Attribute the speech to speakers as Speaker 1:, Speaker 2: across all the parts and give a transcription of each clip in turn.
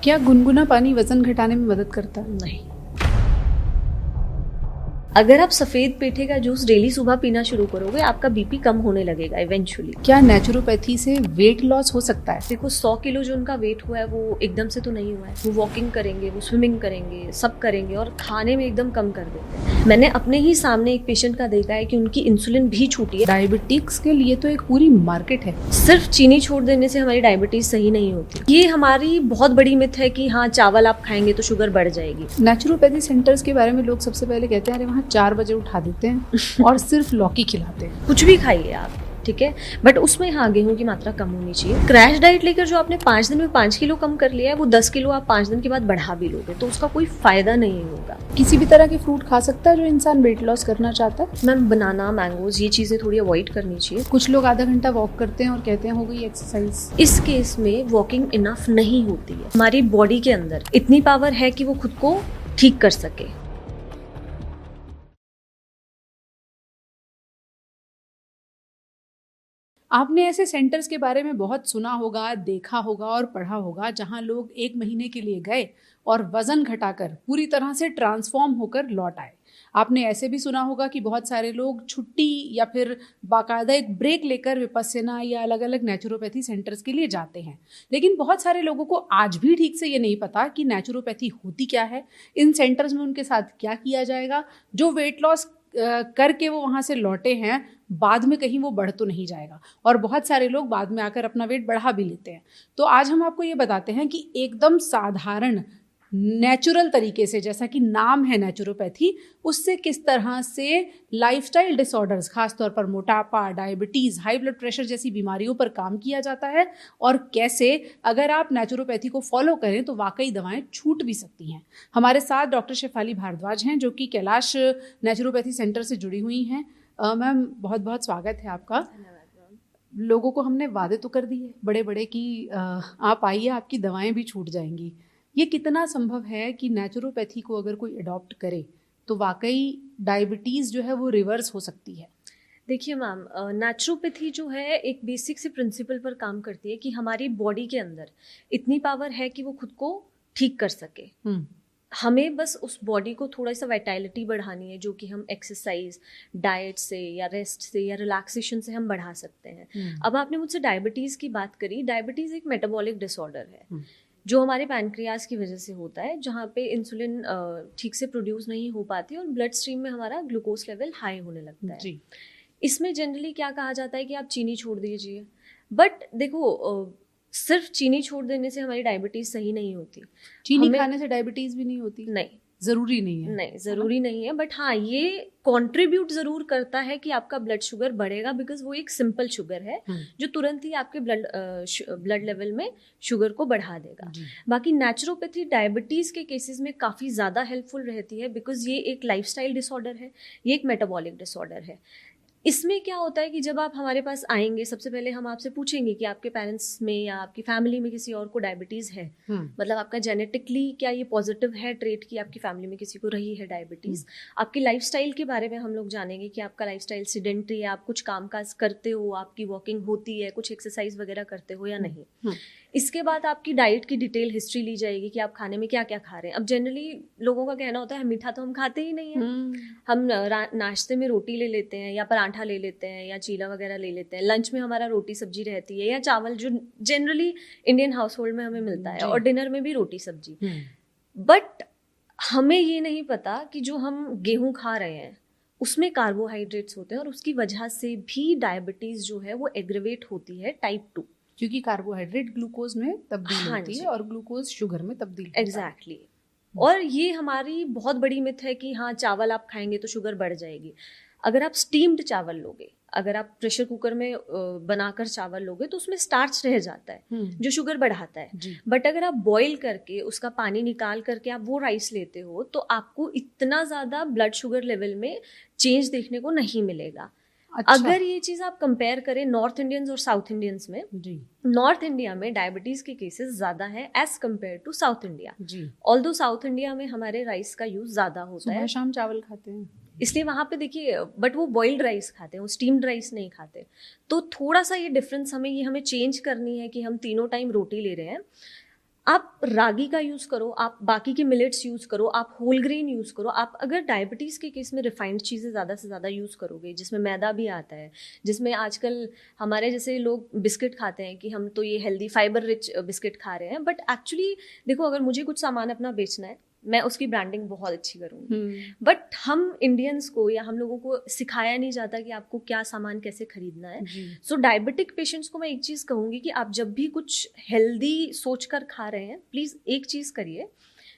Speaker 1: क्या गुनगुना पानी वजन घटाने में मदद करता है?
Speaker 2: नहीं। अगर आप सफेद पेठे का जूस डेली सुबह पीना शुरू करोगे, आपका बीपी कम होने लगेगा इवेंचुअली।
Speaker 1: क्या नेचुरोपैथी से वेट लॉस हो सकता है?
Speaker 2: देखो 100 किलो जो उनका वेट हुआ है वो एकदम से तो नहीं हुआ है। वो वॉकिंग करेंगे, वो स्विमिंग करेंगे, सब करेंगे और खाने में एकदम कम कर देते हैं। मैंने अपने ही सामने एक पेशेंट का देखा है कि उनकी इंसुलिन भी छूटी है।
Speaker 1: डायबिटिक्स के लिए तो एक पूरी मार्केट है।
Speaker 2: सिर्फ चीनी छोड़ देने से हमारी डायबिटीज सही नहीं होती। ये हमारी बहुत बड़ी मिथ है कि हाँ चावल आप खाएंगे तो शुगर बढ़ जाएगी।
Speaker 1: नेचुरोपैथी सेंटर्स के बारे में लोग सबसे पहले कहते हैं अरे वहाँ 4 बजे उठा देते हैं और सिर्फ लौकी खिलाते हैं।
Speaker 2: कुछ भी खाइए आप, ठीक है, बट उसमें हाँ गेहूं की मात्रा कम होनी चाहिए। क्रैश डाइट लेकर जो आपने 5 दिन में 5 किलो कम कर लिया है, वो 10 किलो आप 5 दिन के बाद बढ़ा भी लोगे तो उसका कोई फायदा नहीं होगा।
Speaker 1: किसी भी तरह के फ्रूट खा सकता है जो इंसान वेट लॉस करना चाहता है?
Speaker 2: मैम बनाना, मैंगोज, ये चीजें थोड़ी अवॉइड करनी चाहिए।
Speaker 1: कुछ लोग आधा घंटा वॉक करते हैं और कहते हैं हो गई एक्सरसाइज।
Speaker 2: इस केस में वॉकिंग इनफ नहीं होती है। हमारी बॉडी के अंदर इतनी पावर है कि वो खुद को ठीक कर सके।
Speaker 1: आपने ऐसे सेंटर्स के बारे में बहुत सुना होगा, देखा होगा और पढ़ा होगा जहां लोग 1 महीने के लिए गए और वजन घटाकर पूरी तरह से ट्रांसफॉर्म होकर लौट आए। आपने ऐसे भी सुना होगा कि बहुत सारे लोग छुट्टी या फिर बाकायदा एक ब्रेक लेकर विपस्सना या अलग अलग नेचुरोपैथी सेंटर्स के लिए जाते हैं। लेकिन बहुत सारे लोगों को आज भी ठीक से ये नहीं पता कि नेचुरोपैथी होती क्या है, इन सेंटर्स में उनके साथ क्या किया जाएगा, जो वेट लॉस करके वो वहाँ से लौटे हैं बाद में कहीं वो बढ़ तो नहीं जाएगा। और बहुत सारे लोग बाद में आकर अपना वेट बढ़ा भी लेते हैं। तो आज हम आपको ये बताते हैं कि एकदम साधारण नेचुरल तरीके से, जैसा कि नाम है नेचुरोपैथी, उससे किस तरह से लाइफस्टाइल डिसऑर्डर्स, खासतौर पर मोटापा, डायबिटीज़, हाई ब्लड प्रेशर जैसी बीमारियों पर काम किया जाता है और कैसे अगर आप नेचुरोपैथी को फॉलो करें तो वाकई दवाएं छूट भी सकती हैं। हमारे साथ डॉक्टर शेफाली भारद्वाज हैं जो कि कैलाश नेचुरोपैथी सेंटर से जुड़ी हुई हैं। मैम बहुत बहुत स्वागत है आपका। लोगों को हमने वादे तो कर दिए बड़े बड़े कि आप आइए, आपकी दवाएं भी छूट जाएंगी। ये कितना संभव है कि नेचुरोपैथी को अगर कोई अडॉप्ट करे तो वाकई डायबिटीज़ जो है वो रिवर्स हो सकती है?
Speaker 2: देखिए मैम, नेचुरोपैथी जो है एक बेसिक से प्रिंसिपल पर काम करती है कि हमारी बॉडी के अंदर इतनी पावर है कि वो खुद को ठीक कर सके। हमें बस उस बॉडी को थोड़ा सा वाइटैलिटी बढ़ानी है, जो कि हम एक्सरसाइज, डाइट से या रेस्ट से या रिलैक्सेशन से हम बढ़ा सकते हैं। अब आपने मुझसे डायबिटीज़ की बात करी। डायबिटीज़ एक मेटाबॉलिक डिसऑर्डर है जो हमारे पैनक्रियाज की वजह से होता है, जहाँ पे इंसुलिन ठीक से प्रोड्यूस नहीं हो पाती और ब्लड स्ट्रीम में हमारा ग्लूकोज लेवल हाई होने लगता है जी। इसमें जनरली क्या कहा जाता है कि आप चीनी छोड़ दीजिए, बट देखो सिर्फ चीनी छोड़ देने से हमारी डायबिटीज सही नहीं होती।
Speaker 1: चीनी खाने से डायबिटीज भी नहीं होती?
Speaker 2: नहीं,
Speaker 1: जरूरी नहीं है।
Speaker 2: नहीं, जरूरी नहीं है, बट हाँ ये कंट्रीब्यूट जरूर करता है कि आपका ब्लड शुगर बढ़ेगा, बिकॉज वो एक सिंपल शुगर है जो तुरंत ही आपके ब्लड लेवल में शुगर को बढ़ा देगा। बाकी नेचुरोपैथी डायबिटीज के केसेस में काफ़ी ज़्यादा हेल्पफुल रहती है, बिकॉज ये एक लाइफस्टाइल डिसऑर्डर है, ये एक मेटाबॉलिक डिसऑर्डर है। इसमें क्या होता है कि जब आप हमारे पास आएंगे, सबसे पहले हम आपसे पूछेंगे कि आपके पेरेंट्स में या आपकी फैमिली में किसी और को डायबिटीज़ है, मतलब आपका जेनेटिकली क्या ये पॉजिटिव है ट्रेट कि आपकी फैमिली में किसी को रही है डायबिटीज़। आपकी लाइफस्टाइल के बारे में हम लोग जानेंगे कि आपका लाइफस्टाइल सीडेंटरी है, आप कुछ काम काज करते हो, आपकी वॉकिंग होती है, कुछ एक्सरसाइज वगैरह करते हो या नहीं। इसके बाद आपकी डाइट की डिटेल हिस्ट्री ली जाएगी कि आप खाने में क्या क्या खा रहे हैं। अब जनरली लोगों का कहना होता है मीठा तो हम खाते ही नहीं है, हम नाश्ते में रोटी ले लेते हैं या पराठा ले लेते हैं या चीला वगैरह ले लेते हैं, लंच में हमारा रोटी सब्जी रहती है या चावल जो जनरली इंडियन हाउस होल्ड में हमें मिलता है, और डिनर में भी रोटी सब्जी। बट हमें ये नहीं पता कि जो हम गेहूं खा रहे हैं उसमें कार्बोहाइड्रेट्स होते हैं और उसकी वजह से भी डायबिटीज जो है वो एग्रेवेट होती है टाइप 2,
Speaker 1: क्योंकि कार्बोहाइड्रेट ग्लूकोज में तब्दील होती है और ग्लूकोज शुगर में तब्दील होता है।
Speaker 2: एग्जैक्टली। और ये हमारी बहुत बड़ी मिथ है कि हाँ चावल आप खाएंगे तो शुगर बढ़ जाएगी। अगर आप स्टीम्ड चावल लोगे, अगर आप प्रेशर कुकर में बनाकर चावल लोगे तो उसमें स्टार्च रह जाता है जो शुगर बढ़ाता है। बट अगर आप बॉईल करके उसका पानी निकाल करके आप वो राइस लेते हो तो आपको इतना ज़्यादा ब्लड शुगर लेवल में चेंज देखने को नहीं मिलेगा। अच्छा। अगर ये चीज आप कंपेयर करें नॉर्थ इंडियंस और साउथ इंडियंस में, नॉर्थ इंडिया में डायबिटीज के केसेस ज्यादा है as compare to south India. Although south India में हमारे राइस का यूज ज्यादा होता है,
Speaker 1: शाम चावल खाते हैं,
Speaker 2: इसलिए वहां पे देखिए, बट वो बॉइल्ड राइस खाते हैं, वो स्टीम्ड राइस नहीं खाते। तो थोड़ा सा ये डिफरेंस हमें चेंज करनी है कि हम तीनों टाइम रोटी ले रहे हैं। आप रागी का यूज़ करो, आप बाकी के मिलेट्स यूज़ करो, आप होल ग्रेन यूज़ करो। आप अगर डायबिटीज़ के केस में रिफाइंड चीज़ें ज़्यादा से ज़्यादा यूज़ करोगे, जिसमें मैदा भी आता है, जिसमें आजकल हमारे जैसे लोग बिस्किट खाते हैं कि हम तो ये हेल्दी फाइबर रिच बिस्किट खा रहे हैं, बट एक्चुअली देखो, अगर मुझे कुछ सामान अपना बेचना है, मैं उसकी ब्रांडिंग बहुत अच्छी करूँगी, बट हम इंडियंस को या हम लोगों को सिखाया नहीं जाता कि आपको क्या सामान कैसे खरीदना है। सो डायबिटिक पेशेंट्स को मैं एक चीज़ कहूँगी कि आप जब भी कुछ हेल्दी सोचकर खा रहे हैं, प्लीज़ एक चीज़ करिए,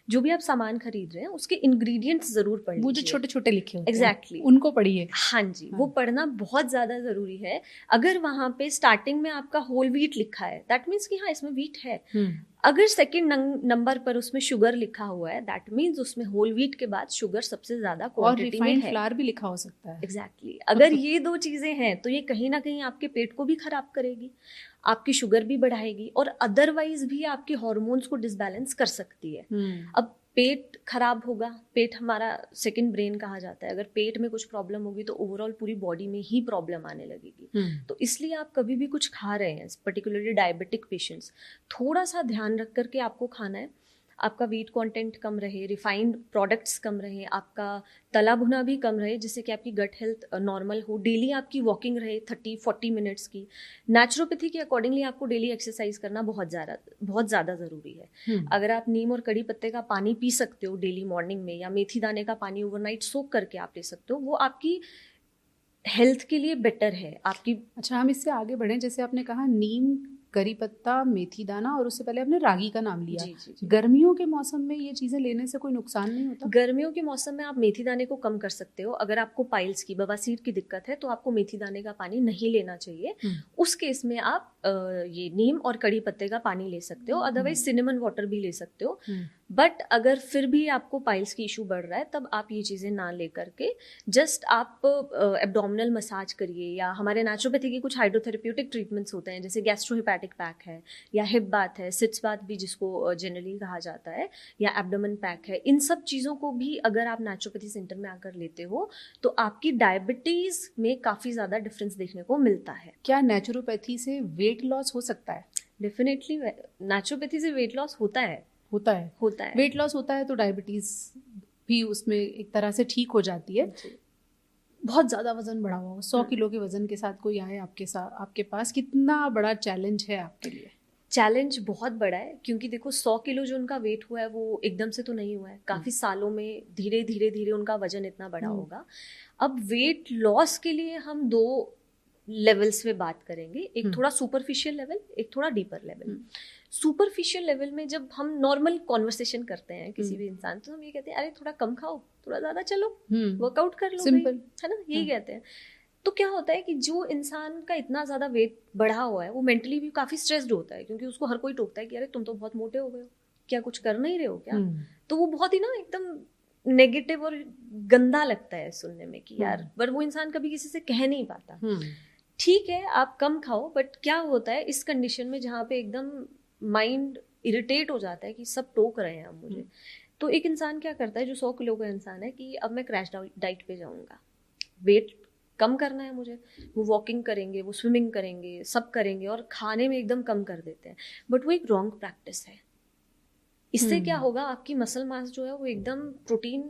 Speaker 2: जो भी आप सामान खरीद रहे हैं उसके इंग्रेडिएंट्स जरूर पढ़ लीजिए।
Speaker 1: वो जो छोटे छोटे लिखे होते हैं,
Speaker 2: एग्जैक्टली,
Speaker 1: उनको पढ़िए।
Speaker 2: हाँ जी, वो पढ़ना बहुत ज़्यादा ज़रूरी है। अगर वहाँ पे स्टार्टिंग में आपका होल व्हीट लिखा है, दैट मीन्स कि हाँ इसमें व्हीट है। अगर सेकंड नंबर पर उसमें शुगर लिखा हुआ है, दैट मीन्स उसमें होल व्हीट के बाद शुगर सबसे ज्यादा क्वांटिटी में है।
Speaker 1: रिफाइंड फ्लावर भी लिखा हो सकता है।
Speaker 2: एग्जैक्टली, अगर ये दो चीजें हैं तो ये कहीं ना कहीं आपके पेट को भी खराब करेगी, आपकी शुगर भी बढ़ाएगी, और अदरवाइज भी आपके हार्मोन्स को डिसबैलेंस कर सकती है। अब पेट खराब होगा, पेट हमारा सेकंड ब्रेन कहा जाता है, अगर पेट में कुछ प्रॉब्लम होगी तो ओवरऑल पूरी बॉडी में ही प्रॉब्लम आने लगेगी। तो इसलिए आप कभी भी कुछ खा रहे हैं, पर्टिकुलरली डायबिटिक पेशेंट्स, थोड़ा सा ध्यान रख करके आपको खाना है। आपका व्हीट कंटेंट कम रहे, रिफाइंड प्रोडक्ट्स कम रहे, आपका तला भुना भी कम रहे, जिससे कि आपकी गट हेल्थ नॉर्मल हो। डेली आपकी वॉकिंग रहे 30-40 मिनट्स की। नेचुरोपैथी के अकॉर्डिंगली आपको डेली एक्सरसाइज करना बहुत ज़्यादा ज़रूरी है। अगर आप नीम और कड़ी पत्ते का पानी पी सकते हो डेली मॉर्निंग में, या मेथी दाने का पानी ओवरनाइट सोक करके आप ले सकते हो, वो आपकी हेल्थ के लिए बेटर है आपकी।
Speaker 1: अच्छा, हम इससे आगे बढ़ें। जैसे आपने कहा नीम, करी पत्ता, मेथी दाना, और उससे पहले आपने रागी का नाम लिया। जी। गर्मियों के मौसम में ये चीजें लेने से कोई नुकसान नहीं होता?
Speaker 2: गर्मियों के मौसम में आप मेथी दाने को कम कर सकते हो। अगर आपको पाइल्स की, बवासीर की दिक्कत है तो आपको मेथी दाने का पानी नहीं लेना चाहिए। उस केस में आप ये नीम और कड़ी पत्ते का पानी ले सकते हो, अदरवाइज सिनेमन वाटर भी ले सकते हो। बट अगर फिर भी आपको पाइल्स की इशू बढ़ रहा है, तब आप ये चीज़ें ना ले करके जस्ट आप एब्डोमिनल मसाज करिए, या हमारे नेचुरोपैथी की कुछ हाइड्रोथेरेप्यूटिक ट्रीटमेंट्स होते हैं, जैसे गैस्ट्रोहिपैटिक पैक है, या हिप बाथ है, सिट्स बाथ भी जिसको जनरली कहा जाता है, या एब्डोमेन पैक है। इन सब चीज़ों को भी अगर आप नेचुरोपैथी सेंटर में आकर लेते हो तो आपकी डायबिटीज़ में काफ़ी ज़्यादा डिफरेंस देखने को मिलता है।
Speaker 1: क्या नेचुरोपैथी से वेट लॉस हो सकता है?
Speaker 2: डेफिनेटली नेचुरोपैथी से वेट लॉस होता है। वेट लॉस होता है तो डायबिटीज
Speaker 1: भी उसमें एक तरह से ठीक हो जाती है। बहुत ज़्यादा वजन बढ़ा हुआ, 100 किलो के वजन के साथ कोई आए आपके पास, कितना बड़ा चैलेंज है आपके लिए?
Speaker 2: चैलेंज बहुत बड़ा है, क्योंकि देखो 100 किलो जो उनका वेट हुआ है वो एकदम से तो नहीं हुआ है, काफ़ी सालों में धीरे धीरे उनका वजन इतना बड़ा होगा। अब वेट लॉस के लिए हम 2 लेवल्स पे बात करेंगे, एक थोड़ा सुपरफिशियल लेवल, एक थोड़ा डीपर लेवल। सुपरफिशियल लेवल में जब हम नॉर्मल कॉन्वर्सेशन करते हैं किसी भी इंसान, तो हम ये कहते हैं अरे थोड़ा कम खाओ, थोड़ा ज़्यादा चलो, वर्कआउट कर लो, सिंपल है ना, यही कहते हैं। तो क्या होता है कि जो इंसान का इतना ज़्यादा वेट बढ़ा हुआ है वो मेंटली भी काफ़ी स्ट्रेस्ड होता है, क्योंकि उसको हर कोई टोकता है कि अरे तुम तो बहुत मोटे हो गए हो, क्या कुछ कर नहीं रहे हो क्या? तो वो बहुत ही ना एकदम नेगेटिव और गंदा लगता है सुनने में कि यार, पर वो इंसान कभी किसी से कह नहीं पाता। ठीक है आप कम खाओ, बट क्या होता है इस कंडीशन में जहाँ पे एकदम माइंड इरिटेट हो जाता है कि सब टोक रहे हैं अब मुझे, तो एक इंसान क्या करता है जो 100 किलो का इंसान है कि अब मैं क्रैश डाइट पे जाऊँगा, वेट कम करना है मुझे, वो वॉकिंग करेंगे, वो स्विमिंग करेंगे, सब करेंगे और खाने में एकदम कम कर देते हैं। बट वो एक रॉन्ग प्रैक्टिस है। इससे क्या होगा, आपकी मसल मास जो है वो एकदम प्रोटीन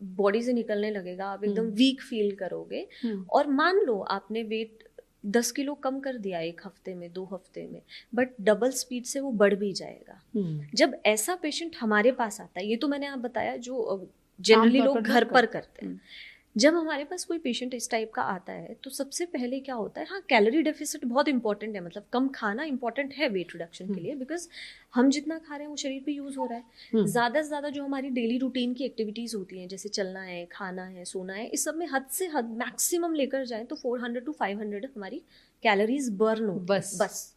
Speaker 2: बॉडी से निकलने लगेगा, आप एकदम वीक फील करोगे। और मान लो आपने वेट 10 किलो कम कर दिया 1 हफ्ते में, 2 हफ्ते में, बट डबल स्पीड से वो बढ़ भी जाएगा। जब ऐसा पेशेंट हमारे पास आता है, ये तो मैंने आप बताया जो जनरली लोग घर पर करते हैं, जब हमारे पास कोई पेशेंट इस टाइप का आता है तो सबसे पहले क्या होता है, हाँ कैलोरी डेफिसिट बहुत इंपॉर्टेंट है, मतलब कम खाना इंपॉर्टेंट है वेट रिडक्शन के लिए, बिकॉज हम जितना खा रहे हैं वो शरीर पे यूज हो रहा है। ज़्यादा से ज़्यादा जो हमारी डेली रूटीन की एक्टिविटीज़ होती हैं, जैसे चलना है, खाना है, सोना है, इस सब में हद से हद मैक्सिमम लेकर जाएं तो 400 to 500 हमारी कैलोरीज बर्न हो बस।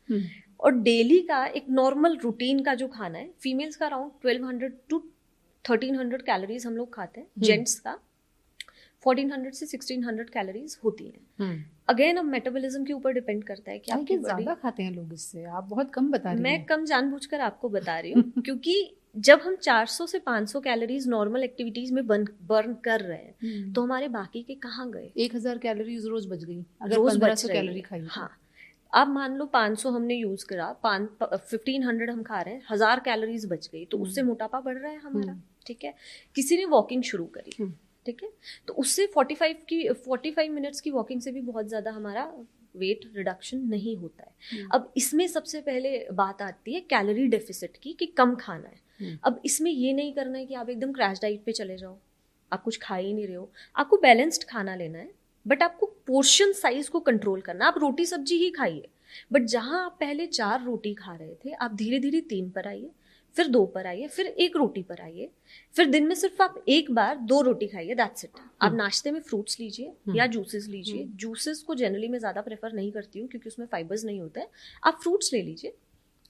Speaker 2: और डेली का एक नॉर्मल रूटीन का जो खाना है, फीमेल्स का अराउंड 1200 to 1300 कैलोरीज हम लोग खाते हैं, जेंट्स का 1400 से 1600 कैलोरीज होती हैं। अगेन अब मेटाबॉलिज्म के ऊपर डिपेंड करता है कि आप
Speaker 1: ज्यादा खाते हैं लोग, इससे आप बहुत कम बता रही हैं।
Speaker 2: मैं कम जानबूझकर आपको बता रही हूँ क्योंकि जब हम 400 से 500 कैलोरीज नॉर्मल एक्टिविटीज में बर्न कर रहे हैं तो हमारे बाकी के कहाँ गए?
Speaker 1: 1000 कैलोरीज रोज बच गई अगर 1500 कैलोरी खाई।
Speaker 2: हाँ, आप मान लो 500 हमने यूज करा, 1500 हम खा रहे हैं, 1000 कैलोरीज बच गई, तो उससे मोटापा बढ़ रहा है हमारा, ठीक है। किसी ने वॉकिंग शुरू करी, ठीक है, तो उससे 45 मिनट्स की वॉकिंग से भी बहुत ज्यादा हमारा वेट रिडक्शन नहीं होता है। अब इसमें सबसे पहले बात आती है कैलोरी डेफिसिट की, कि कम खाना है। अब इसमें ये नहीं करना है कि आप एकदम क्रैश डाइट पे चले जाओ, आप कुछ खा ही नहीं रहे हो, आपको बैलेंस्ड खाना लेना है, बट आपको पोर्शन साइज को कंट्रोल करना। आप रोटी सब्जी ही खाइए, बट जहां आप पहले 4 रोटी खा रहे थे, आप धीरे धीरे 3 पर आइए, फिर 2 पर आइए, फिर 1 रोटी पर आइए, फिर दिन में सिर्फ आप एक बार 2 रोटी खाइए, दैट्स इट। आप नाश्ते में फ्रूट्स लीजिए या जूसेस लीजिए। जूसेस को जनरली मैं ज्यादा प्रेफर नहीं करती हूँ क्योंकि उसमें फाइबर्स नहीं होता है। आप फ्रूट्स ले लीजिए।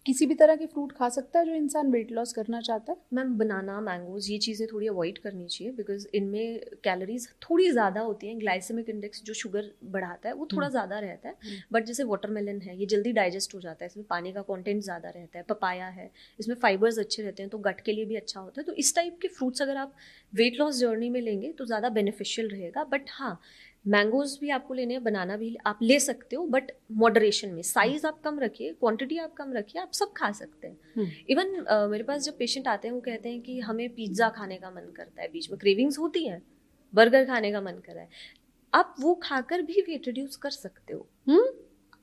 Speaker 1: किसी भी तरह के फ्रूट खा सकता है जो इंसान वेट लॉस करना चाहता है?
Speaker 2: मैम बनाना, मैंगोज, ये चीज़ें थोड़ी अवॉइड करनी चाहिए बिकॉज इनमें कैलोरीज थोड़ी ज़्यादा होती हैं। ग्लाइसेमिक इंडेक्स जो शुगर बढ़ाता है वो थोड़ा ज़्यादा रहता है। बट जैसे वाटरमेलन है, ये जल्दी डाइजेस्ट हो जाता है, इसमें पानी का कंटेंट ज़्यादा रहता है। पपाया है, इसमें फाइबर्स अच्छे रहते हैं, तो गट के लिए भी अच्छा होता है। तो इस टाइप के फ्रूट्स अगर आप वेट लॉस जर्नी में लेंगे तो ज़्यादा बेनिफिशियल रहेगा। बट हाँ, मैंगोज भी आपको लेने हैं, बनाना भी आप ले सकते हो, बट मॉडरेशन में। साइज आप कम रखिए, क्वांटिटी आप कम रखिए, आप सब खा सकते हैं। इवन मेरे पास जब पेशेंट आते हैं वो कहते हैं कि हमें पिज्ज़ा खाने का मन करता है, बीच में क्रेविंग्स होती है, बर्गर खाने का मन कर रहा है, आप वो खाकर भी वेट रिड्यूस कर सकते हो।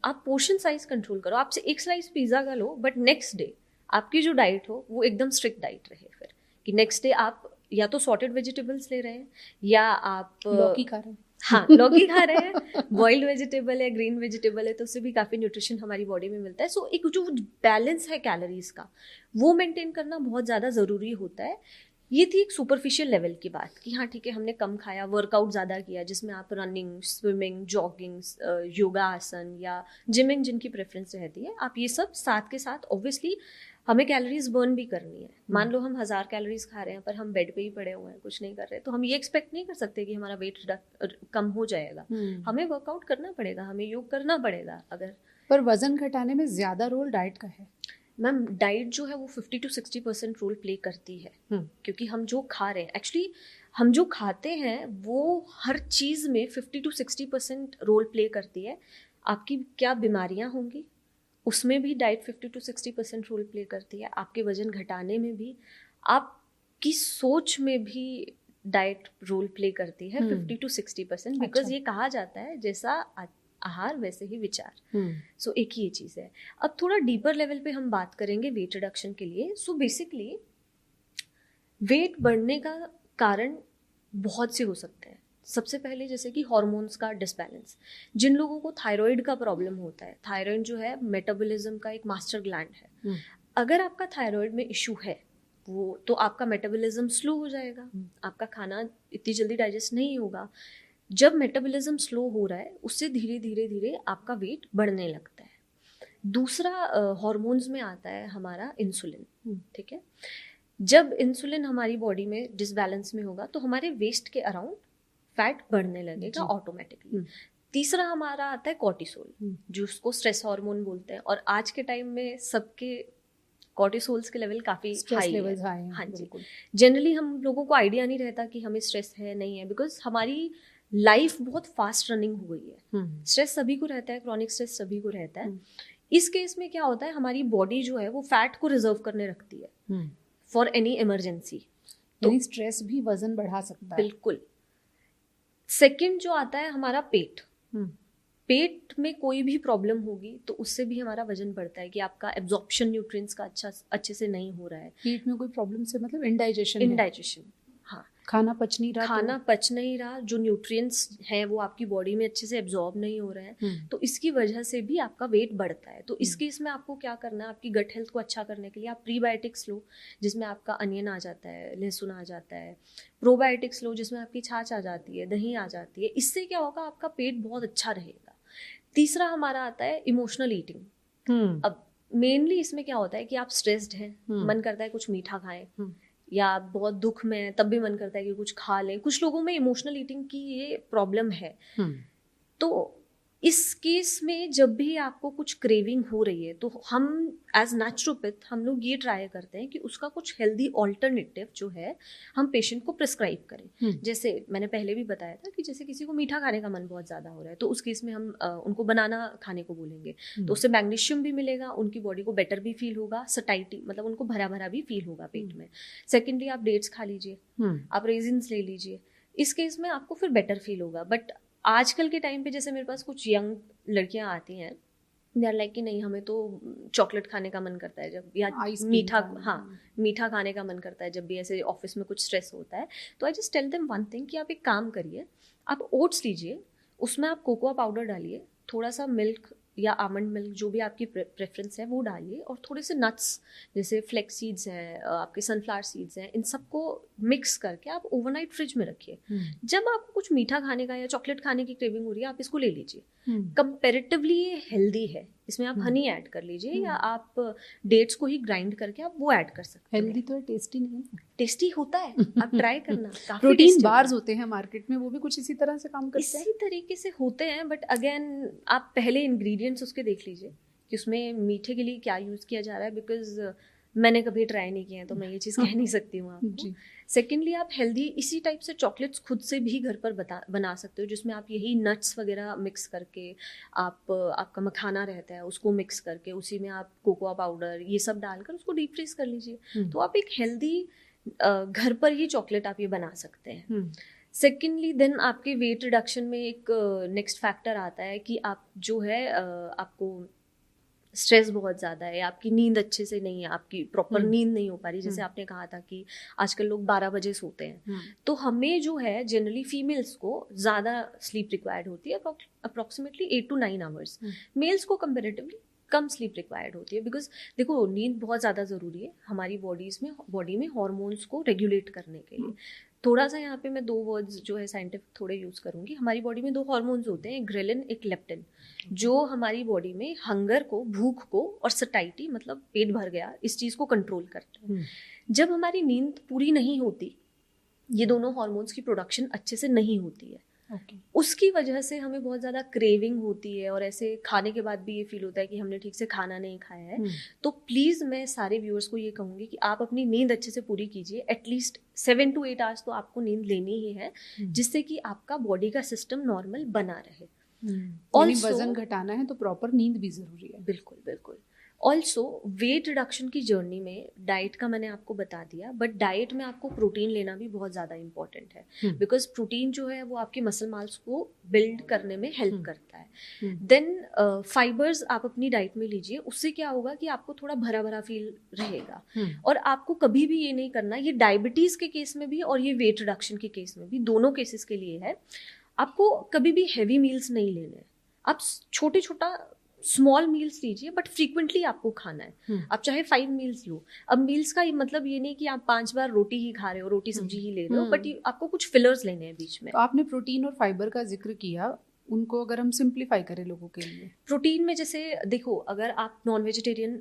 Speaker 2: आप पोर्शन साइज कंट्रोल करो। आपसे एक स्लाइस पिज्ज़ा का लो, बट नेक्स्ट डे आपकी जो डाइट हो वो एकदम स्ट्रिक्ट डाइट रहे, फिर कि नेक्स्ट डे आप या तो सॉर्टेड वेजिटेबल्स ले रहे हैं या आप
Speaker 1: लौकी खा रहे हैं।
Speaker 2: हाँ, लौकी खा रहे हैं, बॉइल्ड वेजिटेबल है, ग्रीन वेजिटेबल है, तो उससे भी काफ़ी न्यूट्रिशन हमारी बॉडी में मिलता है। सो एक जो बैलेंस है कैलोरीज का, वो मेंटेन करना बहुत ज़्यादा ज़रूरी होता है। ये थी एक सुपरफिशियल लेवल की बात कि हाँ ठीक है, हमने कम खाया, वर्कआउट ज़्यादा किया, जिसमें आप रनिंग, स्विमिंग, जॉगिंग, योगा आसन या जिमिंग जिनकी प्रेफरेंस रहती है, आप ये सब साथ के साथ ऑब्वियसली हमें कैलोरीज बर्न भी करनी है। मान लो हम 1000 कैलोरीज खा रहे हैं पर हम बेड पे ही पड़े हुए हैं, कुछ नहीं कर रहे, तो हम ये एक्सपेक्ट नहीं कर सकते कि हमारा वेट कम हो जाएगा। हमें वर्कआउट करना पड़ेगा, हमें योग करना पड़ेगा। अगर
Speaker 1: पर वजन घटाने में ज्यादा रोल डाइट का है?
Speaker 2: मैम डाइट जो है वो 50 to 60% रोल प्ले करती है, क्योंकि हम जो खा रहे हैं, एक्चुअली हम जो खाते हैं वो हर चीज़ में 50 to 60% रोल प्ले करती है। आपकी क्या बीमारियां होंगी उसमें भी डाइट 50 to 60% रोल प्ले करती है। आपके वजन घटाने में भी, आपकी सोच में भी डाइट रोल प्ले करती है 50 to 60%, बिकॉज ये कहा जाता है जैसा आहार वैसे ही विचार। सो एक ही ये चीज़ है। अब थोड़ा डीपर लेवल पे हम बात करेंगे वेट रिडक्शन के लिए। सो बेसिकली वेट बढ़ने का कारण बहुत से हो सकते हैं। सबसे पहले जैसे कि हॉर्मोन्स का डिसबैलेंस। जिन लोगों को थायराइड का प्रॉब्लम होता है, थायराइड जो है मेटाबॉलिज्म का एक मास्टर ग्लैंड है, अगर आपका थायराइड में इशू है वो, तो आपका मेटाबॉलिज्म स्लो हो जाएगा, आपका खाना इतनी जल्दी डाइजेस्ट नहीं होगा। जब मेटाबॉलिज्म स्लो हो रहा है उससे धीरे धीरे धीरे आपका वेट बढ़ने लगता है। दूसरा हॉर्मोन्स में आता है हमारा इंसुलिन, ठीक है। जब इंसुलिन हमारी बॉडी में डिसबैलेंस में होगा तो हमारे वेस्ट के अराउंड फैट बढ़ने लगेगा ऑटोमेटिकली। तीसरा हमारा आता है कॉर्टिसोल, जो उसको स्ट्रेस हार्मोन बोलते हैं, और आज के टाइम में सबके कॉर्टिसोल्स के लेवल काफ़ी हाई है। हाँ जी, जनरली हम लोगों को आइडिया नहीं रहता कि हमें स्ट्रेस है नहीं है, बिकॉज हमारी लाइफ बहुत फास्ट रनिंग हो गई है। स्ट्रेस सभी को रहता है, क्रॉनिक स्ट्रेस सभी को रहता है। इस केस में क्या होता है, हमारी बॉडी जो है वो फैट को रिजर्व करने रखती है फॉर एनी इमरजेंसी।
Speaker 1: तो स्ट्रेस भी वजन बढ़ा सकता है।
Speaker 2: बिल्कुल। सेकंड जो आता है हमारा पेट। पेट में कोई भी प्रॉब्लम होगी तो उससे भी हमारा वजन बढ़ता है कि आपका एब्जॉर्प्शन न्यूट्रिएंट्स का अच्छे से नहीं हो रहा है।
Speaker 1: पेट में कोई प्रॉब्लम से मतलब इंडाइजेशन।
Speaker 2: हाँ,
Speaker 1: खाना पच नहीं रहा,
Speaker 2: जो न्यूट्रिएंट्स हैं वो आपकी बॉडी में अच्छे से एब्जॉर्ब नहीं हो रहे हैं, तो इसकी वजह से भी आपका वेट बढ़ता है। तो इस केस में आपको क्या करना है, आपकी गट हेल्थ को अच्छा करने के लिए आप प्रीबायोटिक्स लो, जिसमें आपका अनियन आ जाता है, लहसुन आ जाता है। प्रोबायोटिक्स लो, जिसमें आपकी छाछ आ जाती है, दही आ जाती है। इससे क्या होगा, आपका पेट बहुत अच्छा रहेगा। तीसरा हमारा आता है इमोशनल ईटिंग। अब मेनली इसमें क्या होता है कि आप स्ट्रेस्ड हैं, मन करता है कुछ मीठा खाएं, या बहुत दुख में तब भी मन करता है कि कुछ खा लें। कुछ लोगों में इमोशनल ईटिंग की ये प्रॉब्लम है। तो इस केस में जब भी आपको कुछ क्रेविंग हो रही है तो हम एज नेचुरोपैथ हम लोग ये ट्राई करते हैं कि उसका कुछ हेल्दी ऑल्टरनेटिव जो है हम पेशेंट को प्रिस्क्राइब करें। जैसे मैंने पहले भी बताया था कि जैसे किसी को मीठा खाने का मन बहुत ज़्यादा हो रहा है तो उस केस में हम उनको बनाना खाने को बोलेंगे, तो उससे मैग्नीशियम भी मिलेगा, उनकी बॉडी को बेटर भी फील होगा, सटाइटी मतलब उनको भरा भरा भी फील होगा पेट में। सेकेंडली आप डेट्स खा लीजिए, आप रेजिन्स ले लीजिए, इस केस में आपको फिर बेटर फील होगा। बट आजकल के टाइम पे जैसे मेरे पास कुछ यंग लड़कियां आती हैं, दे आर लाइक कि नहीं हमें तो चॉकलेट खाने का मन करता है जब, या मीठा, हाँ मीठा खाने का मन करता है जब भी ऐसे ऑफिस में कुछ स्ट्रेस होता है। तो I just tell them one thing कि आप एक काम करिए, आप ओट्स लीजिए, उसमें आप कोकोआ पाउडर डालिए, थोड़ा सा मिल्क या आमंड मिल्क जो भी आपकी प्रेफरेंस है वो डालिए, और थोड़े से नट्स जैसे फ्लेक्स सीड्स हैं, आपके सनफ्लावर सीड्स हैं, इन सबको मिक्स करके आप ओवरनाइट फ्रिज में रखिए। जब आपको कुछ मीठा खाने का या चॉकलेट खाने की क्रेविंग हो रही है आप इसको ले लीजिए। कंपैरेटिवली ये हेल्दी है, इसमें आप हनी ऐड कर लीजिए या आप डेट्स को ही ग्राइंड करके आप वो ऐड कर सकते हैं।
Speaker 1: हेल्दी तो है, टेस्टी नहीं है।
Speaker 2: टेस्टी होता है, आप ट्राई करना।
Speaker 1: प्रोटीन बार्स होते हैं मार्केट में, वो भी कुछ इसी तरह से काम करते हैं,
Speaker 2: इसी तरीके से होते हैं। बट अगेन आप पहले इंग्रेडिएंट्स उसके देख लीजिए कि उसमें मीठे के लिए क्या यूज़ किया जा रहा है, बिकॉज मैंने कभी ट्राई नहीं किया है तो मैं ये चीज़ कह नहीं सकती हूँ आपको। सेकेंडली आप हेल्दी इसी टाइप से चॉकलेट्स खुद से भी घर पर बना सकते हो, जिसमें आप यही नट्स वगैरह मिक्स करके, आप आपका मखाना रहता है उसको मिक्स करके उसी में आप कोकोआ पाउडर ये सब डालकर उसको डीप फ्रीज कर लीजिए। तो आप एक हेल्दी घर पर ही चॉकलेट आप ये बना सकते हैं। सेकेंडली देन आपके वेट रिडक्शन में एक नेक्स्ट फैक्टर आता है कि आप जो है आपको स्ट्रेस बहुत ज़्यादा है, आपकी नींद अच्छे से नहीं है, आपकी प्रॉपर नींद नहीं हो पा रही, जैसे आपने कहा था कि आजकल लोग 12 बजे सोते हैं, तो हमें जो है जनरली फीमेल्स को ज़्यादा स्लीप रिक्वायर्ड होती है, अप्रॉक्सीमेटली 8 to 9 आवर्स। मेल्स को कंपेरेटिवली कम स्लीप रिक्वायर्ड होती है, बिकॉज देखो नींद बहुत ज़्यादा ज़रूरी है हमारी बॉडी में हार्मोन्स को रेगुलेट करने के लिए। थोड़ा सा यहाँ पे मैं 2 वर्ड्स जो है साइंटिफिक थोड़े यूज़ करूँगी। हमारी बॉडी में 2 हार्मोन्स होते हैं, एक ग्रेलिन एक लेप्टिन, जो हमारी बॉडी में हंगर को, भूख को और सटाइटी मतलब पेट भर गया इस चीज़ को कंट्रोल करते हैं। जब हमारी नींद पूरी नहीं होती, ये दोनों हार्मोन्स की प्रोडक्शन अच्छे से नहीं होती है, उसकी वजह से हमें बहुत ज़्यादा क्रेविंग होती है और ऐसे खाने के बाद भी ये फील होता है कि हमने ठीक से खाना नहीं खाया है। तो प्लीज़ मैं सारे व्यूअर्स को ये कहूँगी कि आप अपनी नींद अच्छे से पूरी कीजिए, एटलीस्ट 7 to 8 आवर्स तो आपको नींद लेनी ही है, जिससे कि आपका बॉडी का सिस्टम नॉर्मल बना रहे।
Speaker 1: और वजन घटाना है तो प्रॉपर नींद भी ज़रूरी है।
Speaker 2: बिल्कुल बिल्कुल। ऑल्सो वेट रिडक्शन की जर्नी में डाइट का मैंने आपको बता दिया, बट डाइट में आपको प्रोटीन लेना भी बहुत ज़्यादा इंपॉर्टेंट है, बिकॉज प्रोटीन जो है वो आपके मसल मास को बिल्ड करने में हेल्प करता है। देन फाइबर्स आप अपनी डाइट में लीजिए, उससे क्या होगा कि आपको थोड़ा भरा भरा फील रहेगा। और आपको कभी भी ये नहीं करना, ये डायबिटीज़ के केस में भी और ये वेट रिडक्शन के केस में भी, दोनों केसेस के लिए है, आपको कभी भी हैवी मील्स नहीं लेने हैं। आप छोटे छोटा स्मॉल मील्स लीजिए, बट फ्रीक्वेंटली आपको खाना है। आप चाहे 5 मील्स लो। अब मील्स का मतलब ये नहीं कि आप 5 बार रोटी ही खा रहे हो, रोटी सब्जी ही ले रहे हो, बट आपको कुछ फिलर्स लेने हैं बीच में।
Speaker 1: तो आपने प्रोटीन और फाइबर का जिक्र किया, उनको अगर हम सिंप्लीफाई करें लोगों के लिए,
Speaker 2: प्रोटीन में जैसे देखो, अगर आप नॉन वेजिटेरियन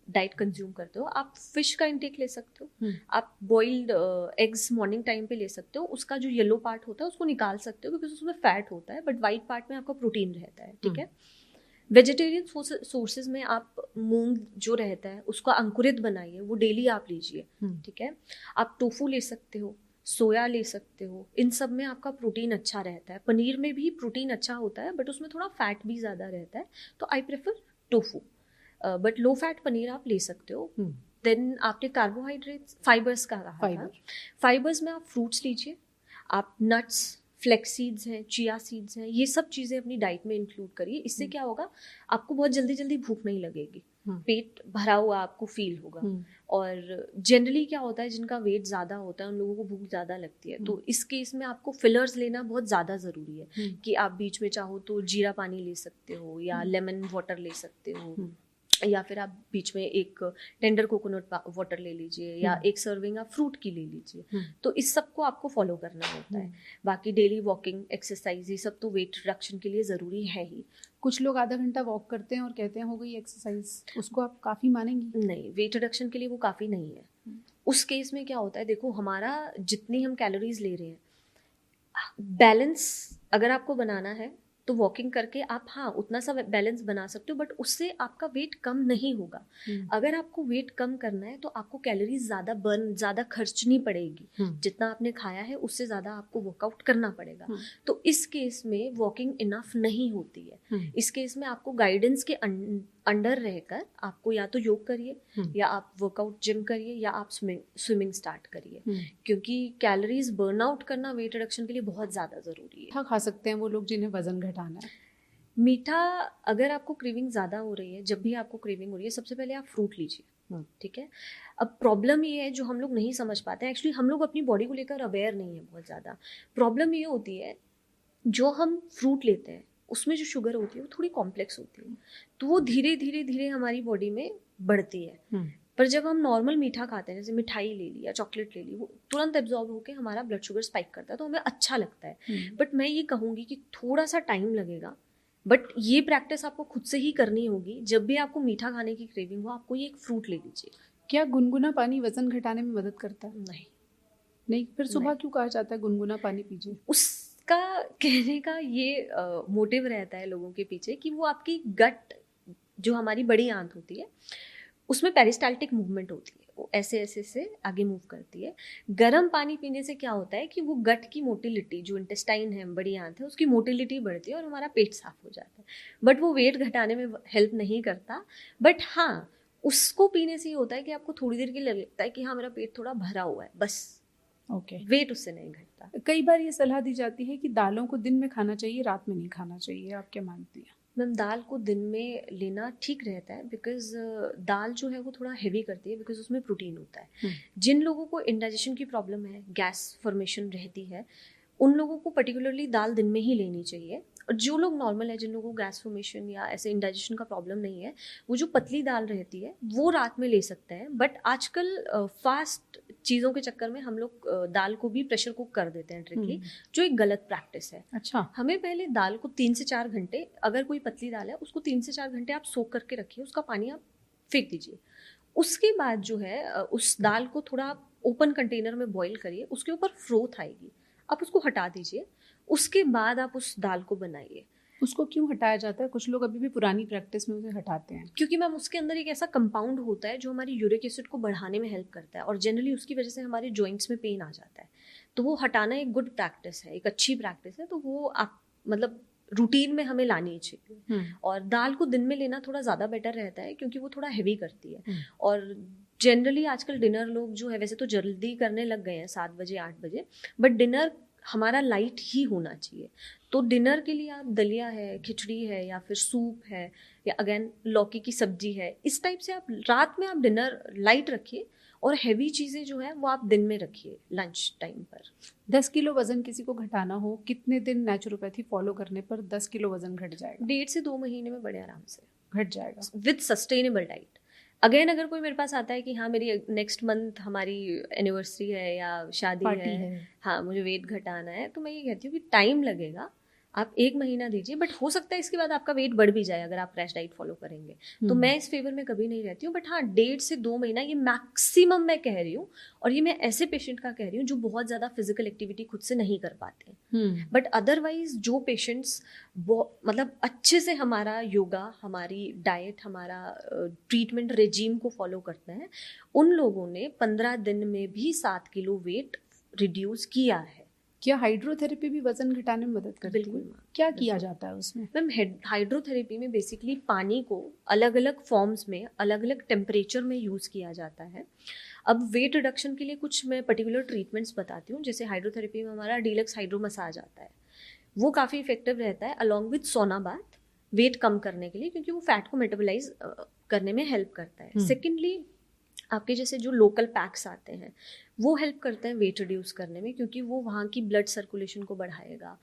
Speaker 2: डाइट कंज्यूम करते हो, आप फिश का इंटेक ले सकते हो, आप बॉइल्ड एग्स मॉर्निंग टाइम पे ले सकते हो, उसका जो येलो पार्ट होता है उसको निकाल सकते हो, बिकॉज उसमें फैट होता है, बट वाइट पार्ट में आपका प्रोटीन रहता है, ठीक है। वेजिटेरियन सोर्सेज में आप मूंग जो रहता है उसका अंकुरित बनाइए, वो डेली आप लीजिए, ठीक है। आप टोफू ले सकते हो, सोया ले सकते हो, इन सब में आपका प्रोटीन अच्छा रहता है। पनीर में भी प्रोटीन अच्छा होता है, बट उसमें थोड़ा फैट भी ज़्यादा रहता है, तो I prefer tofu, but low fat paneer आप ले सकते हो। देन आपने कार्बोहाइड्रेट्स, फाइबर्स का कहा था, फाइबर्स में आप फ्रूट्स लीजिए, आप नट्स, फ्लेक्स सीड्स हैं, चिया सीड्स हैं, ये सब चीज़ें अपनी डाइट में इंक्लूड करिए। इससे क्या होगा, आपको बहुत जल्दी जल्दी भूख नहीं लगेगी, पेट भरा हुआ आपको फील होगा। और जनरली क्या होता है, जिनका वेट ज़्यादा होता है उन लोगों को भूख ज़्यादा लगती है, तो इस केस में आपको फिलर्स लेना बहुत ज़्यादा ज़रूरी है, कि आप बीच में चाहो तो जीरा पानी ले सकते हो, या लेमन वाटर ले सकते हो, या फिर आप बीच में एक टेंडर कोकोनट वाटर ले लीजिए, या एक सर्विंग आप फ्रूट की ले लीजिए। तो इस सब को आपको फॉलो करना होता है। बाकी डेली वॉकिंग, एक्सरसाइज, ये सब तो वेट रिडक्शन के लिए ज़रूरी है ही।
Speaker 1: कुछ लोग आधा घंटा वॉक करते हैं और कहते हैं हो गई एक्सरसाइज, उसको आप काफ़ी मानेंगी?
Speaker 2: नहीं, वेट रिडक्शन के लिए वो काफ़ी नहीं है। उस केस में क्या होता है, देखो हमारा जितनी हम कैलोरीज ले रहे हैं, बैलेंस अगर आपको बनाना है तो वॉकिंग करके आप हाँ उतना सा बैलेंस बना सकते हो, बट उससे आपका वेट कम नहीं होगा। अगर आपको वेट कम करना है तो आपको कैलोरीज ज़्यादा खर्चनी पड़ेगी। जितना आपने खाया है उससे ज़्यादा आपको वर्कआउट करना पड़ेगा। तो इस केस में वॉकिंग इनफ नहीं होती है। इस केस में आपको गाइडेंस के अंडर रहकर आपको या तो योग करिए या आप वर्कआउट जिम करिए या आप स्विमिंग स्टार्ट करिए, क्योंकि कैलोरीज बर्न आउट करना वेट रिडक्शन के लिए बहुत ज़्यादा ज़रूरी है।
Speaker 1: मीठा खा सकते हैं वो लोग जिन्हें वजन घटाना है?
Speaker 2: मीठा अगर आपको क्रेविंग ज़्यादा हो रही है, जब भी आपको क्रेविंग हो रही है, सबसे पहले आप फ्रूट लीजिए, ठीक है। अब प्रॉब्लम ये है जो हम लोग नहीं समझ पाते हैं, एक्चुअली हम लोग अपनी बॉडी को लेकर अवेयर नहीं है बहुत ज़्यादा। प्रॉब्लम ये होती है जो हम फ्रूट लेते हैं उसमें जो शुगर होती है वो थोड़ी कॉम्प्लेक्स होती है, तो वो धीरे धीरे धीरे हमारी बॉडी में बढ़ती है। पर जब हम नॉर्मल मीठा खाते हैं, जैसे मिठाई ले ली या चॉकलेट ले ली, वो तुरंत एब्जॉर्ब होकर हमारा ब्लड शुगर स्पाइक करता है, तो हमें अच्छा लगता है। बट मैं ये कहूँगी कि थोड़ा सा टाइम लगेगा, बट ये प्रैक्टिस आपको खुद से ही करनी होगी। जब भी आपको मीठा खाने की क्रेविंग हो, आपको ये एक फ्रूट ले लीजिए।
Speaker 1: क्या गुनगुना पानी वजन घटाने में मदद करता है?
Speaker 2: नहीं।
Speaker 1: फिर सुबह क्यों कहा जाता है गुनगुना पानी पीजिए?
Speaker 2: उसका कहने का ये मोटिव रहता है लोगों के पीछे कि वो आपकी गट, जो हमारी बड़ी आंत होती है, उसमें पेरिस्टाल्टिक मूवमेंट होती है, वो ऐसे ऐसे से आगे मूव करती है। गर्म पानी पीने से क्या होता है कि वो गट की मोटिलिटी, जो इंटेस्टाइन है, बड़ी आंत है, उसकी मोटिलिटी बढ़ती है और हमारा पेट साफ हो जाता है। बट वो वेट घटाने में हेल्प नहीं करता। बट हाँ, उसको पीने से ये होता है कि आपको थोड़ी देर के लिए लगता है कि हाँ मेरा पेट थोड़ा भरा हुआ है, बस। वेट उससे नहीं घटता।
Speaker 1: कई बार ये सलाह दी जाती है कि दालों को दिन में खाना चाहिए, रात में नहीं खाना चाहिए, आप क्या मानती हैं?
Speaker 2: मैम, दाल को दिन में लेना ठीक रहता है, बिकॉज दाल जो है वो थोड़ा हेवी करती है, बिकॉज उसमें प्रोटीन होता है। जिन लोगों को इंडाइजेशन की प्रॉब्लम है, गैस फॉर्मेशन रहती है, उन लोगों को पर्टिकुलरली दाल दिन में ही लेनी चाहिए। और जो लोग नॉर्मल है, जिन लोगों को गैस फॉर्मेशन या ऐसे इंडाइजेशन का प्रॉब्लम नहीं है, वो जो पतली दाल रहती है वो रात में ले सकते हैं। बट आजकल फास्ट चीज़ों के चक्कर में हम लोग दाल को भी प्रेशर कुक कर देते हैं डायरेक्टली, जो एक गलत प्रैक्टिस है।
Speaker 1: अच्छा।
Speaker 2: हमें पहले दाल को 3 से 4 घंटे, अगर कोई पतली दाल है उसको 3 से 4 घंटे आप सोक करके रखिए, उसका पानी आप फेंक दीजिए। उसके बाद जो है उस दाल को थोड़ा ओपन कंटेनर में बॉईल करिए, उसके ऊपर फ्रोथ आएगी, आप उसको हटा दीजिए। उसके बाद आप उस दाल को बनाइए।
Speaker 1: उसको क्यों हटाया जाता है? कुछ लोग अभी भी पुरानी प्रैक्टिस में उसे हटाते हैं।
Speaker 2: क्योंकि मैम उसके अंदर एक ऐसा कंपाउंड होता है जो हमारी यूरिक एसिड को बढ़ाने में हेल्प करता है, और जनरली उसकी वजह से हमारे जॉइंट्स में पेन आ जाता है। तो वो हटाना एक गुड प्रैक्टिस है, एक अच्छी प्रैक्टिस है, तो वो आप मतलब रूटीन में हमें लानी चाहिए। और दाल को दिन में लेना थोड़ा ज़्यादा बेटर रहता है, क्योंकि वो थोड़ा हैवी करती है। और जनरली आजकल डिनर लोग जो है वैसे तो जल्दी करने लग गए हैं, 7 बजे 8 बजे, बट डिनर हमारा लाइट ही होना चाहिए। तो डिनर के लिए आप दलिया है, खिचड़ी है, या फिर सूप है, या अगेन लौकी की सब्जी है, इस टाइप से आप रात में आप डिनर लाइट रखिए, और हैवी चीज़ें जो है वो आप दिन में रखिए लंच टाइम पर।
Speaker 1: 10 किलो वजन किसी को घटाना हो, कितने दिन नेचुरोपैथी फॉलो करने पर 10 किलो वजन घट जाएगा?
Speaker 2: 1.5 से 2 महीने में बड़े आराम से
Speaker 1: घट जाएगा,
Speaker 2: विद सस्टेनेबल डाइट। अगेन अगर कोई मेरे पास आता है कि हाँ मेरी नेक्स्ट मंथ हमारी एनिवर्सरी है या शादी है, हाँ मुझे वेट घटाना है, तो मैं ये कहती हूँ कि टाइम लगेगा, आप 1 महीना दीजिए, बट हो सकता है इसके बाद आपका वेट बढ़ भी जाए अगर आप क्रैश डाइट फॉलो करेंगे। तो मैं इस फेवर में कभी नहीं रहती हूँ, बट हाँ 1.5 से 2 महीना ये मैक्सिमम मैं कह रही हूँ। और ये मैं ऐसे पेशेंट का कह रही हूँ जो बहुत ज़्यादा फिजिकल एक्टिविटी खुद से नहीं कर पाते हैं। बट अदरवाइज जो पेशेंट्स मतलब अच्छे से हमारा योगा, हमारी डाइट, हमारा ट्रीटमेंट रेजीम को फॉलो करते हैं, उन लोगों ने 15 दिन में भी 7 किलो वेट रिड्यूस किया है।
Speaker 1: क्या हाइड्रोथेरेपी भी वजन घटाने में मदद करती है?
Speaker 2: बिल्कुल।
Speaker 1: क्या किया जाता है उसमें?
Speaker 2: मैम, हाइड्रोथेरेपी में बेसिकली पानी को अलग अलग फॉर्म्स में, अलग अलग टेम्परेचर में यूज़ किया जाता है। अब वेट रिडक्शन के लिए कुछ मैं पर्टिकुलर ट्रीटमेंट्स बताती हूँ। जैसे हाइड्रोथेरेपी में हमारा डीलक्स हाइड्रो मसाज आता है, वो काफ़ी इफेक्टिव रहता है, अलॉन्ग विथ सोना बाथ, वेट कम करने के लिए, क्योंकि वो फैट को मेटाबोलाइज करने में हेल्प करता है। सेकेंडली, आपके जैसे जो लोकल पैक्स आते हैं वो हेल्प करते हैं वेट रिड्यूस करने में, क्योंकि वो वहाँ की ब्लड सर्कुलेशन को बढ़ाएगा,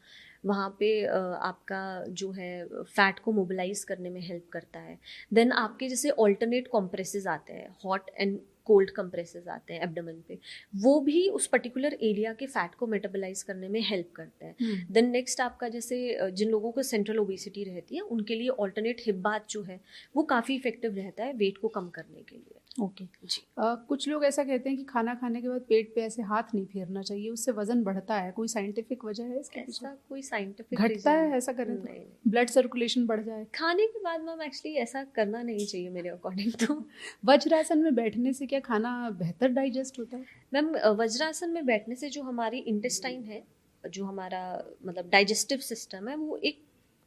Speaker 2: वहाँ पे आपका जो है फैट को मोबिलाइज करने में हेल्प करता है। देन आपके जैसे ऑल्टरनेट कॉम्प्रेसेस आते हैं, हॉट एंड कोल्ड कंप्रेसेस आते हैं एब्डोमेन पे, वो भी उस पर्टिकुलर एरिया के फैट को मेटाबोलाइज करने में हेल्प करते हैं। देन नेक्स्ट आपका जैसे जिन लोगों को सेंट्रल ओबेसिटी रहती है उनके लिए ऑल्टरनेट हिप बाथ जो है वो काफ़ी इफेक्टिव रहता है वेट को कम करने के लिए।
Speaker 1: ओके
Speaker 2: जी।
Speaker 1: कुछ लोग ऐसा कहते हैं कि खाना खाने के बाद पेट पे ऐसे हाथ नहीं फेरना चाहिए, उससे वजन बढ़ता है, कोई साइंटिफिक वजह है इसके पीछे?
Speaker 2: ऐसा कोई साइंटिफिक
Speaker 1: घटता है ऐसा करें तो?
Speaker 2: नहीं।
Speaker 1: ब्लड सर्कुलेशन बढ़ जाए?
Speaker 2: खाने के बाद मैम एक्चुअली ऐसा करना नहीं चाहिए मेरे अकॉर्डिंग तो।
Speaker 1: वज्रासन में बैठने से क्या खाना बेहतर डाइजेस्ट होता है?
Speaker 2: मैम वज्रासन में बैठने से जो हमारी इंटेस्टाइन है, जो हमारा मतलब डाइजेस्टिव सिस्टम है, वो एक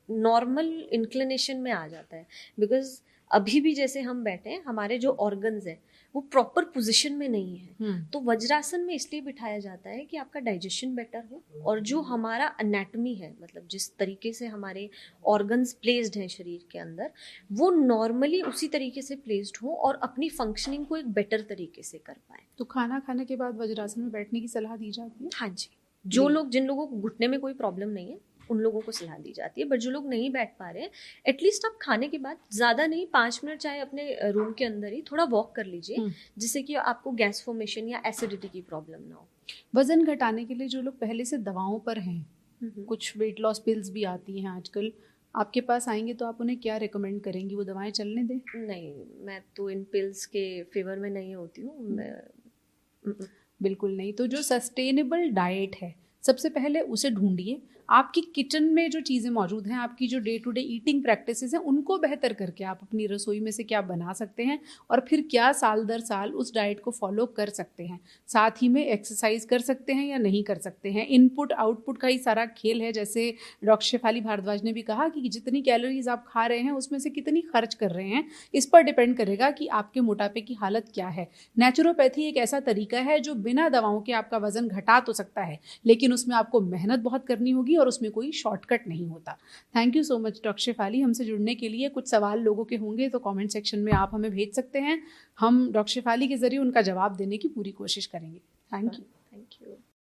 Speaker 2: नॉर्मल इंक्लिनेशन में आ जाता है। बिकॉज अभी भी जैसे हम बैठे हैं, हमारे जो ऑर्गन्स हैं वो प्रॉपर पोजीशन में नहीं है। तो वज्रासन में इसलिए बिठाया जाता है कि आपका डाइजेशन बेटर हो, और जो हमारा एनाटॉमी है, मतलब जिस तरीके से हमारे ऑर्गन्स प्लेस्ड हैं शरीर के अंदर, वो नॉर्मली उसी तरीके से प्लेस्ड हो और अपनी फंक्शनिंग को एक बेटर तरीके से कर पाए।
Speaker 1: तो खाना खाने के बाद वज्रासन में बैठने की सलाह दी जाती है?
Speaker 2: हाँ जी। जो लोग, जिन लोगों को घुटने में कोई प्रॉब्लम नहीं है, उन लोगों को सलाह दी जाती है। बट जो लोग नहीं बैठ पा रहे हैं, एटलीस्ट आप खाने के बाद ज़्यादा नहीं, 5 मिनट चाहे अपने रूम के अंदर ही थोड़ा वॉक कर लीजिए, जिससे कि आपको गैस फॉर्मेशन या एसिडिटी की प्रॉब्लम ना हो।
Speaker 1: वजन घटाने के लिए जो लोग पहले से दवाओं पर हैं, कुछ वेट लॉस पिल्स भी आती हैं आजकल, आपके पास आएंगे तो आप उन्हें क्या रिकमेंड करेंगी? वो दवाएं चलने दें?
Speaker 2: नहीं, मैं तो इन पिल्स के फेवर में नहीं होती हूँ।
Speaker 1: बिल्कुल नहीं। तो जो सस्टेनेबल डाइट है, सबसे पहले उसे ढूंढिए। आपकी किचन में जो चीज़ें मौजूद हैं, आपकी जो day to day eating practices हैं, उनको बेहतर करके आप अपनी रसोई में से क्या बना सकते हैं और फिर क्या साल दर साल उस डाइट को फॉलो कर सकते हैं। साथ ही में एक्सरसाइज कर सकते हैं या नहीं कर सकते हैं। इनपुट आउटपुट का ही सारा खेल है। जैसे डॉक्टर शेफाली भारद्वाज ने भी कहा कि जितनी कैलोरीज आप खा रहे हैं उसमें से कितनी खर्च कर रहे हैं, इस पर डिपेंड करेगा कि आपके मोटापे की हालत क्या है। नेचुरोपैथी एक ऐसा तरीका है जो बिना दवाओं के आपका वजन घटा तो सकता है, लेकिन उसमें आपको मेहनत बहुत करनी होगी और उसमें कोई शॉर्टकट नहीं होता। Thank you so much doctor Shefali, हमसे जुड़ने के लिए। कुछ सवाल लोगों के होंगे तो कमेंट सेक्शन में आप हमें भेज सकते हैं, हम डॉक्टर शेफाली के जरिए उनका जवाब देने की पूरी कोशिश करेंगे। Thank you.